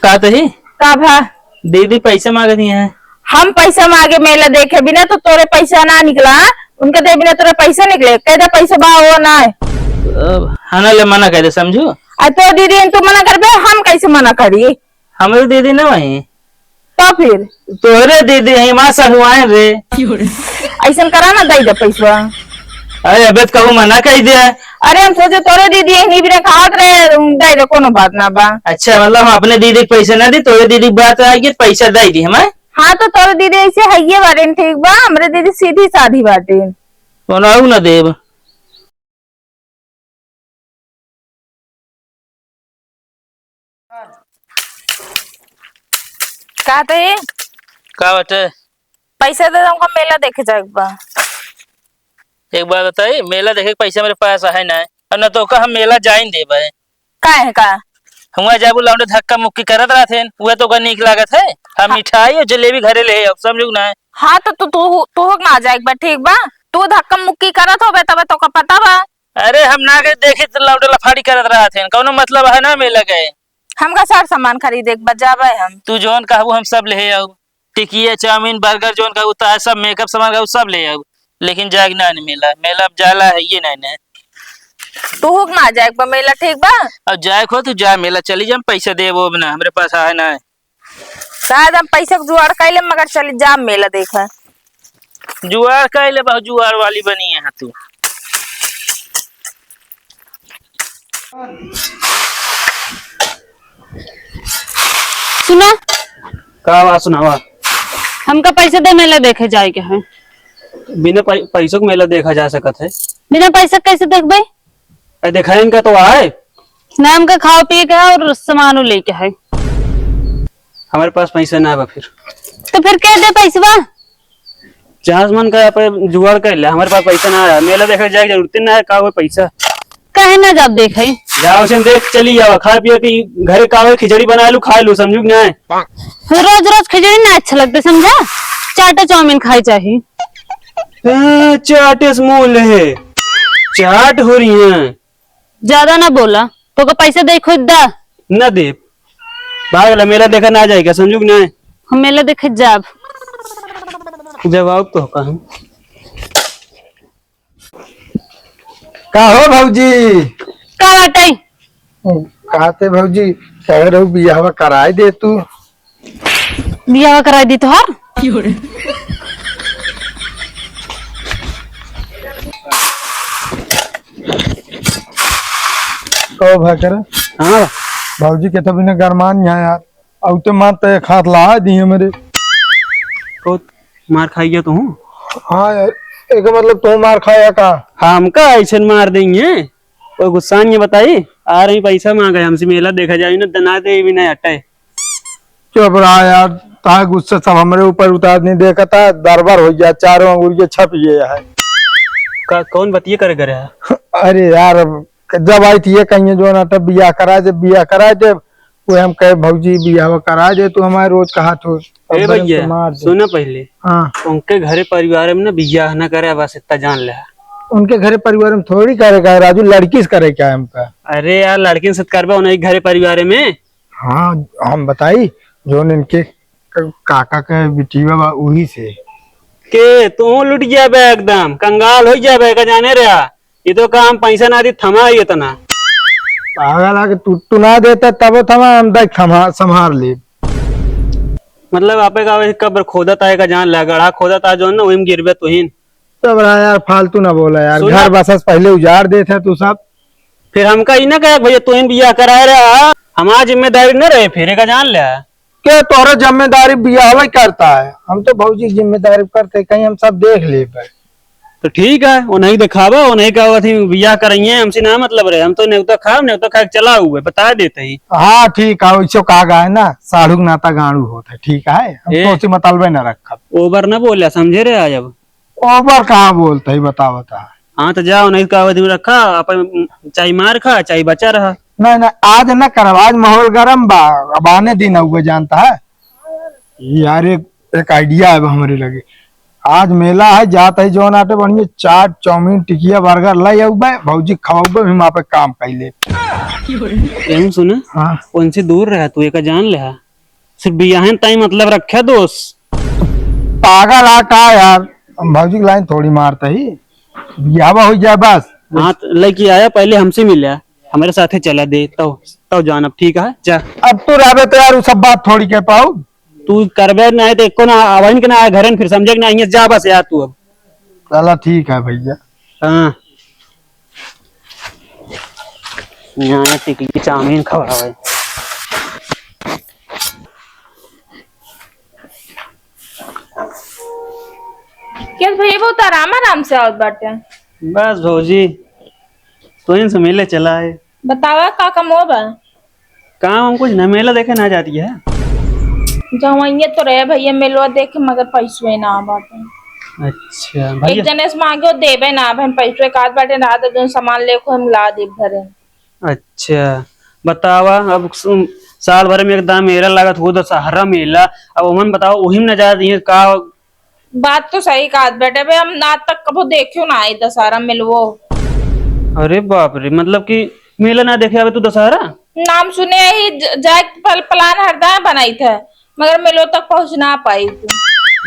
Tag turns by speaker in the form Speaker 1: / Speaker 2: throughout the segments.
Speaker 1: का तही
Speaker 2: का भा
Speaker 1: दीदी पैसे मांग रही है।
Speaker 2: हम पैसा मांगे मेला देखे बिना तो तोरे पैसा ना निकला। उनके दे बिना तोरे पैसा निकले कहता पैसा बा वो ना है।
Speaker 1: हना ले मना करे समझू।
Speaker 2: तो दीदी तू मना कर बे हम कैसे मना करी।
Speaker 1: हमारी दीदी न वही
Speaker 2: तो फिर
Speaker 1: तोरे दीदी है माँ सहुआए रे।
Speaker 2: ऐसा करा ना दई दे पैसा।
Speaker 1: अरे अबे कहूँ मना कही दिया।
Speaker 2: अरे हम सोचे तोरे दीदी नहीं बिना खात रहे दई दे कोनो बात ना बा।
Speaker 1: अच्छा मतलब हम अपने दीदी के पैसे ना दी तोरे दीदी की बात आएगी पैसा दे दी हमें।
Speaker 2: हाँ तो तोरे दीदी ऐसे है ये बाटे ठीक बा हमरे दीदी सीधी साधी बाटे।
Speaker 1: तो न देव
Speaker 2: का थे
Speaker 1: का बटे
Speaker 2: पैसा दे दूंगा मेला देखे जाएगा।
Speaker 1: एक बात बताई मेला देखे पैसा मेरे पास है ना और न तो का हम मेला जाइन दे भाई
Speaker 2: का है का
Speaker 1: हुआ जाबू लौंडे धक्का मुक्की करत रहा थे वह तो का निक लागत है। हम मिठाई और जलेबी घरे ले अब समझू ना।
Speaker 2: हाँ तो तू ना आ जाएगा ठीक बा। तू धक्का मुक्की करत हो तब तो का पता बा।
Speaker 1: अरे हम ना गए देखे तो लौंडे लफाड़ी करत रहा थे कौनो मतलब है ना मेला गए।
Speaker 2: हमका सार सामान खरीदे बजावे हम।
Speaker 1: तू जोन कहू हम सब ले आओ टिकिया चाउमीन बर्गर जोन कहू तो सब मेकअप सामान कहू सब ले आओ लेकिन जाग ना मेला मेला अब जाला है ये नहीं।
Speaker 2: तू ना आ जाएगा मेला ठीक बा।
Speaker 1: अब जाए खो तू जा मेला चली जा पैसा दे वो ना हमारे पास है ना।
Speaker 2: शायद हम पैसा जुगाड़ कर ले मगर चली जा मेला देखा।
Speaker 1: जुआर कह ले बहुत जुआर वाली बनी है तू।
Speaker 3: सुना
Speaker 4: का बात सुनावा।
Speaker 3: हमका पैसे दे मेला देखे जाए के है।
Speaker 4: बिना पैसों को मेला देखा जा सकत है।
Speaker 3: बिना पैसा कैसे देखबे।
Speaker 4: देखा इनका तो आए
Speaker 3: ना हमका खाओ पिए के है और सामान लेके है।
Speaker 4: हमारे पास पैसा ना है फिर
Speaker 3: तो फिर कह दे पैसा
Speaker 4: जहां मन का जुगाड़ कर ले हमारे पास पैसा ना है मेला देखा जाए जरूरत ना है का पैसा
Speaker 3: कहे ना जब देखे
Speaker 4: जाओ से देख चली जाओ खा पिए की घरे का खिचड़ी बना लू खा लू समझू ना।
Speaker 3: रोज रोज खिचड़ी ना अच्छा लगता समझा। चाटा चाउमीन खाई चाहिए।
Speaker 4: चाटे से मुंह ले चाट हो रही है।
Speaker 3: ज्यादा ना बोला तो का पैसा दे खुद दा
Speaker 4: न दे भाग मेला देखा ना जाएगा समझू ना।
Speaker 3: हम मेला देखे जाब
Speaker 4: जवाब तो कहा
Speaker 5: का हो भौजी
Speaker 3: का बाटे
Speaker 5: कहते भौजी कह रहे बियाह कराए दे तू।
Speaker 3: बियाह करा दी तोहार
Speaker 5: तो भाकर
Speaker 4: हाँ
Speaker 5: भौजी के तो बिना गरमान यहाँ यार अब तो मार तो खात ला दिए मेरे
Speaker 4: तो मार खाइए तू।
Speaker 5: हाँ यार एक मतलब तू मार खाया का
Speaker 4: हमका ऐसे मार देंगे कोई गुस्सा नहीं बताई आ रही पैसा मांगा हमसे मेला देखा जाए ना दना दे भी नहीं हटे।
Speaker 5: चुप रहा यार ता गुस्सा सब हमारे ऊपर उतार नहीं देखा था दरबार हो गया चारों अंगुर छप गए है।
Speaker 4: कौन बतिये करे करे है?
Speaker 5: अरे यार जब आई थी ये कहीं जो ना तब बियाह करा दे वो हम कहे भौजी बियाह करा दे तू हमारे रोज कहा तो
Speaker 4: भैया सुना पहले
Speaker 5: हाँ
Speaker 4: उनके घरे परिवार में ना बियाह न करे बस इतना जान ले।
Speaker 5: उनके घरे परिवार में थोड़ी करेगा राजू लड़की से करे क्या हमका।
Speaker 4: अरे यार लड़की से करवा उन्हें घरे परिवार में।
Speaker 5: हाँ हम बताई जो इनके काका के बिटिया बा वही से
Speaker 4: के तू लुट जाबे एकदम कंगाल हो जाबे का जाने रे ये तो काम पैसा ना दी थमा ही इतना
Speaker 5: पागल आके तू ना देता तब थमा हम देख थमा संभाल ले।
Speaker 4: मतलब आपे का कब्र खोदा था का जान ला गढ़ा खोदा था जो ना वही गिरबे तुहिन।
Speaker 5: तब रहा यार फालतू ना बोला यार घर बसस पहले उजाड़ देते तू सब।
Speaker 4: फिर हमका ही ना कहे भैया तुहिन बियाह कराए रहा हमारा जिम्मेदारी न रहे फिर का जान ले
Speaker 5: के तोरा जिम्मेदारी बियाह करता है हम तो भौजी जिम्मेदारी करते कहीं हम सब देख ले पे।
Speaker 4: तो ठीक है उन्हें दिखावा उन्हें का बियाह करेंगे हमसे ना मतलब रहे हम तो न्योता खा चला हुए बता देते ही।
Speaker 5: हाँ ठीक है वैसे कहा है ना साढ़ू नाता गाड़ू होता है ठीक है हम तो मतलबे न रखा
Speaker 4: ओवर न बोलिया समझे रे आज अब
Speaker 5: ओवर कहाँ बोलते ही बता
Speaker 4: हाँ तो जाओ नहीं का रखा अपन चाहे मार खा चाहे बचा रहा।
Speaker 5: नहीं आज न कर आज माहौल गरम बा अब आने दिन हुए जानता है यार एक आइडिया है हमारे लगे आज मेला है, जात है जौन आटे बढ़िया चाट चाउमीन टिकिया बर्गर लाई आऊ बे भौजी खवाऊ हम वहाँ पे काम कैले।
Speaker 4: एम सुना
Speaker 5: हाँ
Speaker 4: उनसे दूर रहा तू एक जान ले सिर्फ बियाहन ताई मतलब रखा दोस्त।
Speaker 5: पागल आ का यार, हम भौजी की लाइन थोड़ी मारते ही बियाह हो जाए बस।
Speaker 4: हाँ लेके आया पहले हमसे मिला हमारे साथे चला दे तो जान अब ठीक है जा।
Speaker 5: अब तू रहे तो यार वो सब बात थोड़ी कह पाऊ।
Speaker 4: तू करबे ना है तो एको ना आवाज के ना आया घर फिर समझे कि ना यहाँ जा बस यार तू अब।
Speaker 5: चला ठीक है भैया।
Speaker 4: हाँ यहाँ टिकी चाउमीन खवावे।
Speaker 2: क्या भैया बहुत आराम से आवत बाटे।
Speaker 4: बस भौजी तो इनसे मेले चला है।
Speaker 2: बतावा का कम हो बा।
Speaker 4: काम हम कुछ न मेला देखे ना जाती है।
Speaker 2: जवैये तो रहे भैया मेलवा देख मगर पैसवे ना बाटे।
Speaker 4: अच्छा
Speaker 2: एक
Speaker 4: भैया
Speaker 2: जने से मांगे देबे ना भाई पैसवे काट बाटे ना तो जो सामान लेको हम ला दे घरे।
Speaker 4: अच्छा बतावा अब साल भर में एकदम मेला लागत हो दशहरा मेला अब उमन बताओ वही में न जा दिए का।
Speaker 2: बात तो सही कहा बेटे भाई हम आज तक कबो देखियो ना आई दशहरा मिलवो।
Speaker 4: अरे बाप रे मतलब कि मेला ना देखे आवे तू दशहरा।
Speaker 2: नाम सुने ही जाए प्लान हरदा बनाई थे मगर मेलो तक पहुंच ना पाई थी।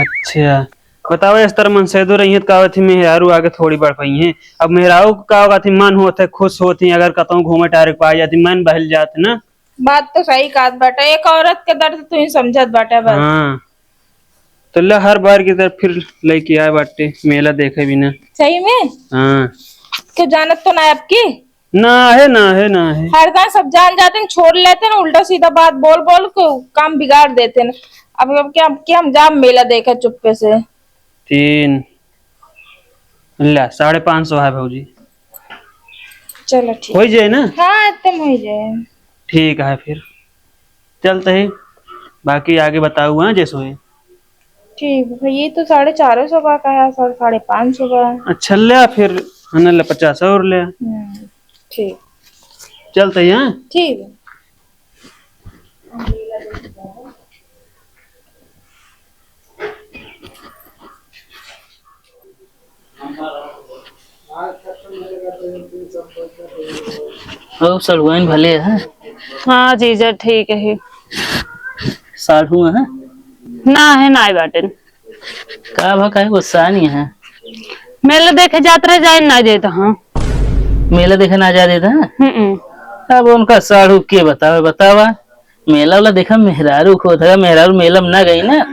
Speaker 4: अच्छा बताओ इस तरह मन से दो रही का थी मेहरारू आगे थोड़ी बढ़ पाई है। अब मेहरारू का होगा थी मन होते खुश होती अगर कतौ घूमे टारे पा जाती मन बहल जाते ना।
Speaker 2: बात तो सही कहा बेटा एक औरत के दर्द तू ही समझत बाटे बस।
Speaker 4: हाँ तो ले हर बार की तरह फिर लेके आए बाटे मेला देखे बिना।
Speaker 2: सही में
Speaker 4: हाँ
Speaker 2: क्यों जानत तो ना आपकी
Speaker 4: ना है ना है ना है।
Speaker 2: हर गाँव सब जान जाते हैं छोड़ लेते हैं उल्टा सीधा बात बोल बोल के काम बिगाड़ देते हैं। अब क्या हम जा मेला देखे चुप्पे से।
Speaker 4: 3 ला 550 है भौजी।
Speaker 2: चलो ठीक
Speaker 4: हो जाए ना।
Speaker 2: हाँ तुम हो जाए
Speaker 4: ठीक है फिर चलते है बाकी आगे बताऊ हाँ जैसो है।
Speaker 2: ठीक है ये तो 450 का है 550 का।
Speaker 4: अच्छा ले फिर हने ले 50 और ले
Speaker 2: ठीक
Speaker 4: चलते है हाँ?
Speaker 2: ठीक है।
Speaker 1: ओ सलवाइन भले है।
Speaker 3: हाँ जीजा ठीक है
Speaker 1: साढ़ू है
Speaker 3: ना है ना बाटे
Speaker 1: का भा गुस्सा नहीं है।
Speaker 3: मेला देखे जात रहे जाए ना देता। हाँ
Speaker 1: मेला देखे ना जा देता है। अब उनका साढ़ू के बतावा मेला वाला देखा मेहरारू को था मेहरारू मेला में ना गई ना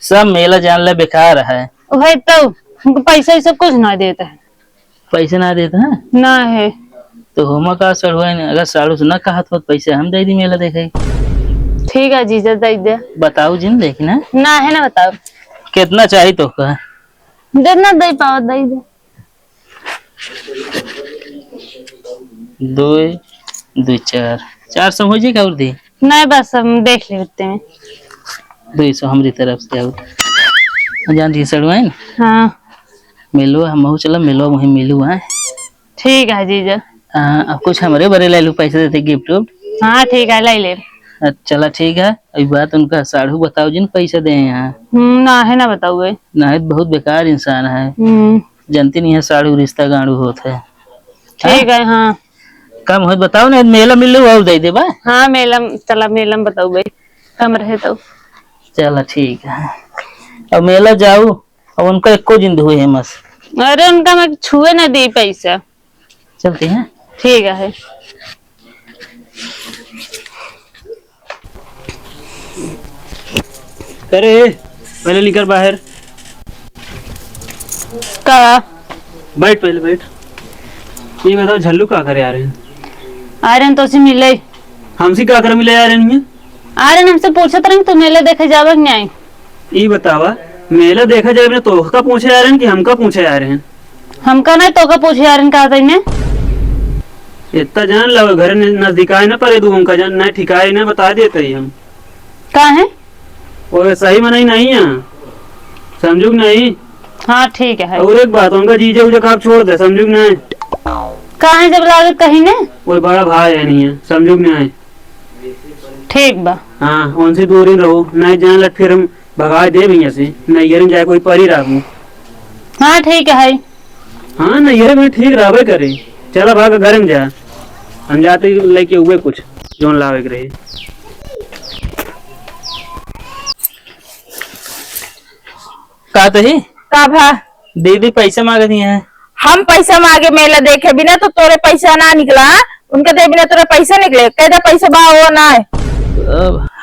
Speaker 1: सब मेला जान ले बेकार है।
Speaker 3: वही तो हमको पैसा ही सब कुछ ना देता है।
Speaker 1: पैसे ना देता है
Speaker 3: ना है
Speaker 1: तो होमा का साढ़ू है अगर साढ़ू से ना कहा तो पैसे हम दे दी मेला देखे।
Speaker 3: ठीक है जीजा दे दे।
Speaker 1: बताओ जिन देखना
Speaker 3: ना है ना बताओ
Speaker 1: कितना चाहिए तो का
Speaker 3: जितना दे पाओ दे दे।
Speaker 1: 2 2 400 हो जाएगा और दी
Speaker 3: नहीं बस हम देख लेते हैं।
Speaker 1: 200 हमारी तरफ से और जान दी सड़वाइन।
Speaker 3: हाँ
Speaker 1: मिलो हम चला मिलो वही मिलू है।
Speaker 3: ठीक है जीजा।
Speaker 1: अब कुछ हमारे बड़े ले लू पैसे देते गिफ्ट उफ्ट।
Speaker 3: हाँ ठीक है ले ले।
Speaker 1: चला ठीक है अभी बात उनका साढ़ू बताओ जिन पैसे दे यहाँ।
Speaker 3: ना है ना बताओ
Speaker 1: नाहिद बहुत बेकार इंसान है जानती नहीं है साढ़ू रिश्ता गाड़ू होता है।
Speaker 3: ठीक है हाँ
Speaker 1: कम हो बताओ ना मेला मिलू और दे दे बा।
Speaker 3: हाँ मेला चला मेला में बताओ भाई कम रहे तो।
Speaker 1: चला ठीक है अब मेला जाऊ अब उनका एको जिंद हुए है मस।
Speaker 3: अरे उनका मैं छुए ना दी पैसा।
Speaker 1: चलते हैं
Speaker 3: ठीक है
Speaker 4: अरे पहले निकल बाहर
Speaker 3: का
Speaker 4: बैठ पहले बैठ। ये बताओ झल्लू क्या करे आ रहे हैं।
Speaker 3: आ रहे हैं तो उसे मिले
Speaker 4: हमसे क्या कर मिले आ रहे हैं।
Speaker 3: आ रहे हैं हमसे पूछत रहे तो मेले देखे जावे नहीं आई।
Speaker 4: ये बतावा मेला देखा जाए तो का पूछे आ रहे हैं कि हमका पूछे आ रहे हैं।
Speaker 3: हमका नहीं तो का पूछे आ रहे हैं कहा ने
Speaker 4: इतना जान लो घर नजदीक आए ना परे दू हमका जान ना ठिकाए ना बता देते ही हम
Speaker 3: कहा है
Speaker 4: वो सही मनाई नहीं है समझू नहीं।
Speaker 3: हाँ ठीक है
Speaker 4: और एक बात उनका जीजे उजे आप छोड़ दे समझू नहीं।
Speaker 3: कहा है जब लागत कहीं ने
Speaker 4: कोई बड़ा भाई है नहीं है समझू नहीं।
Speaker 3: ठीक बा
Speaker 4: हाँ उनसे दूर ही रहो नहीं जान लग फिर हम भगा दे भी ऐसे नहीं जाए कोई परी राखू
Speaker 3: हाँ ठीक है।
Speaker 4: हाँ ना ये भी ठीक रहे करे। चला भाग घर में जा, हम जाते ही लेके हुए कुछ जोन लावे के रहे।
Speaker 1: का तही
Speaker 2: का भा
Speaker 1: दीदी पैसे मांगती हैं।
Speaker 2: हम पैसा मांगे मेला देखे बिना तो तोरे पैसा ना निकला, उनके दे बिना तोरे पैसा निकले, कहता पैसा बा वो ना है।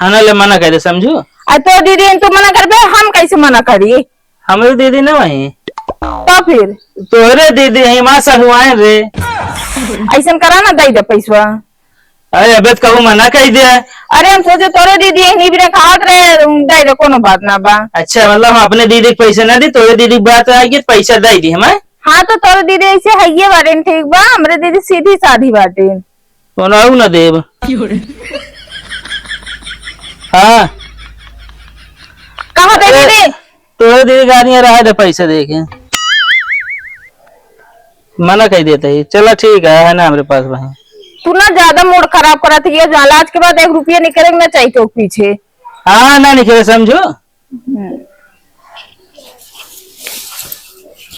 Speaker 1: हना ले मना कर दे समझो।
Speaker 2: तो दीदी तू मना कर बे, हम कैसे मना करी?
Speaker 1: हमारी दीदी ना वही
Speaker 2: तो फिर
Speaker 1: तोहरे दीदी है माँ सहुआन रे।
Speaker 2: ऐसा करा ना दई दे पैसा।
Speaker 1: अरे अबे तो कहूँ मना कर दिया।
Speaker 2: अरे हम सोचे तोरे दीदी है नहीं बिना खात रहे, दई दे कोनो बात ना बा।
Speaker 1: अच्छा मतलब हम अपने दीदी को पैसा ना दी, तोरे दीदी की बात आएगी तो पैसा दे दी हमें।
Speaker 2: हाँ तो तोरे दीदी ऐसे है ये बाटे ठीक बा, हमरे दीदी सीधी साधी बाटे।
Speaker 1: कौन आऊ ना देव। हाँ
Speaker 2: कहाँ दे दीदी?
Speaker 1: तोरे दीदी गाड़ियाँ रहा दे पैसा देके मना कर देता है। चलो ठीक है ना हमारे पास वही।
Speaker 2: तू ना ज्यादा मूड खराब करा थी, आज के बाद 1 रुपया निकलेगा ना चाहिए तो पीछे।
Speaker 1: हाँ ना निकले समझो।